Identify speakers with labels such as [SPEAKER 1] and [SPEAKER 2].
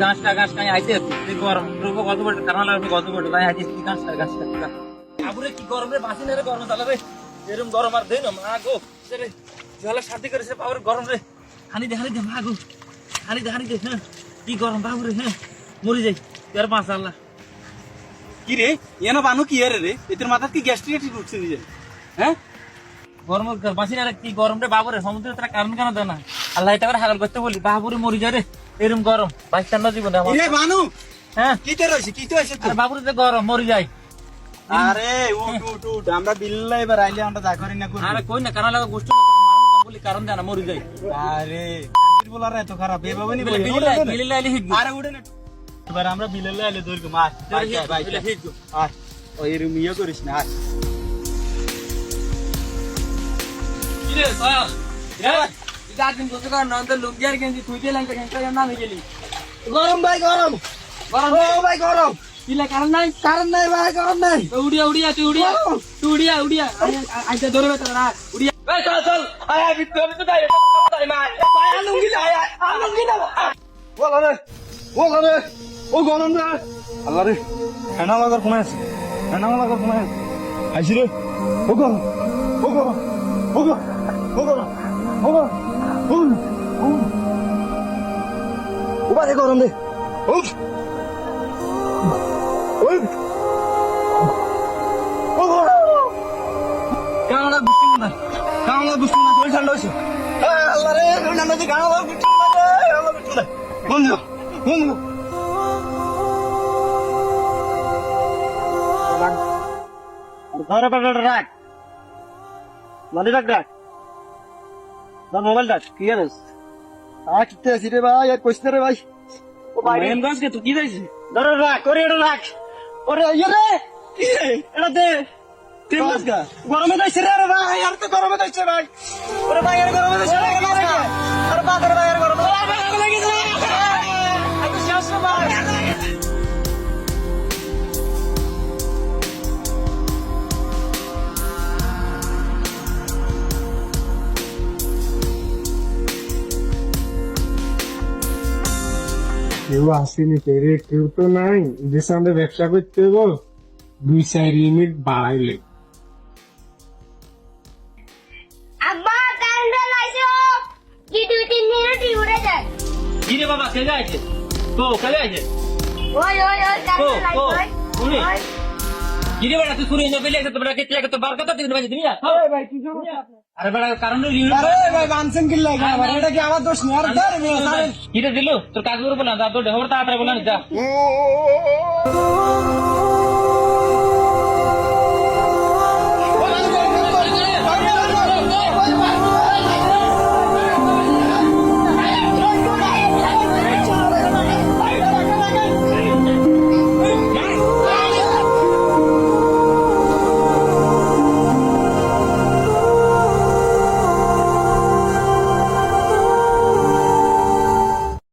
[SPEAKER 1] ঘাস খাই আইতে গরম কত বড় কারণ কত বড় ভাই আইতে ঘাস আবুরে কি গরম রে বাসি না রে গরম তাহলে রে এরকম গরম আর দেন মা গো রে ঝালা শান্তি করেছে পাওয়ার গরম রে হানি দে মা গো হানি দে হ্যাঁ কি গরম বাবু রে হ্যাঁ মরি যাই আর মাশাআল্লাহ
[SPEAKER 2] কি রে এনো বানু কি আরে রে এদের মাথা কি গ্যাস্ট্রিক উঠছে নিজে হ্যাঁ
[SPEAKER 1] গরম বাসি না রে কি গরম রে বাবু রে সমুদ্রে তারা কারণ কেন দেয় না আল্লাহ এটা করে হাগাল করতে বলি বাবু রে মরি যায় রে এরকম গরম 22 জীবনে আমার
[SPEAKER 2] রে বানু
[SPEAKER 1] হ্যাঁ
[SPEAKER 2] কি তো রইছে
[SPEAKER 1] আর বাবু রে গরম মরি যায়
[SPEAKER 2] আরে উঠ আমরা বিল্লা এবার আইলে আমরা যা করি না করি
[SPEAKER 1] আরে কই না কারণ লাগা গোষ্ঠ মারব বলি কারণ দেয় না মরি যায়
[SPEAKER 2] আরে বলার এত খারাপ এভাবে নি
[SPEAKER 1] বিলে আইলে হিট
[SPEAKER 2] আরে উঠে না এবার আমরা বিলে আইলে দৌড় মার ভাই
[SPEAKER 1] হিট
[SPEAKER 2] আর ওই এরম ইয়ে করিস না আর
[SPEAKER 1] কি রে সয়া গার্ডেন কত কার না তো লোক গিয়ার গেঞ্জি তুই দিয়ে লাগতে কেন না হয়ে গেলি
[SPEAKER 2] গরম ভাই গরম
[SPEAKER 1] গরম
[SPEAKER 2] ও ভাই গরম
[SPEAKER 1] পিলা কারণ নাই
[SPEAKER 2] ভাই গরম নাই
[SPEAKER 1] উড়িয়া তুই উড়িয়া আইতে ধরবে তোরা উড়িয়া এই চল আয় আমি তো তাই মা ভাই আলুঙ্গি না
[SPEAKER 2] বলা রে ও গরম রে আল্লাহ রে হেনা লাগার কোন আছে আইছি রে ও গরম ও বারে গরম রে ও
[SPEAKER 1] কারণ বুঝছিস না
[SPEAKER 2] তুই ঠান্ডা হয়েছে আল্লাহ রে ঠান্ডা হয়েছে কামলা বুঝছি না রে আল্লাহ বুঝছি না বন্ধু ধরে পাকড় রাখ মানি রাখ মোবাইল রাখ কি জানিস কিতে আছি রে ভাই আর কইছ রে ভাই
[SPEAKER 1] ও ভাই মেমগঞ্জ কে তুই কি যাইছিস
[SPEAKER 2] ধরে রাখ এটা রাখ ওরে ইয়ে রে কি রে এটা দে গরমে যাইছে রে ভাই আর তো গরমে যাইছে ভাই ওরে ভাই আর গরমে যাইছে আরে বাদরে ভাই আর গরমে লাগিছে আমি শেষ ভাই
[SPEAKER 3] কেউ আসেনি রে কেউ তো নাই যে সামনে ব্যবসা করতে হবো 2-4 ইউনিট বাড়াইলে
[SPEAKER 4] আব্বা কারেন্ট লাইছো কি 2-3 মিনিট উড়ে যায়
[SPEAKER 1] কি রে বাবা কে যাইছে
[SPEAKER 4] ওই কারেন্ট লাইছো
[SPEAKER 1] উনি কি রে বড় তুই শুনে না পেলে তো বড় কেটে তো বার কথা দিন ভাই তুমি
[SPEAKER 2] এই ভাই কি করো
[SPEAKER 1] আরে বড় কারণ
[SPEAKER 2] আরে ভাই বানছেন কি লাগে আমার এটা কি আমার দোষ না আর ধর মে সারে
[SPEAKER 1] কি রে দিলু তোর কাজ করে বলা যা তো ঢোর তাড়াতাড়ি বলা না যা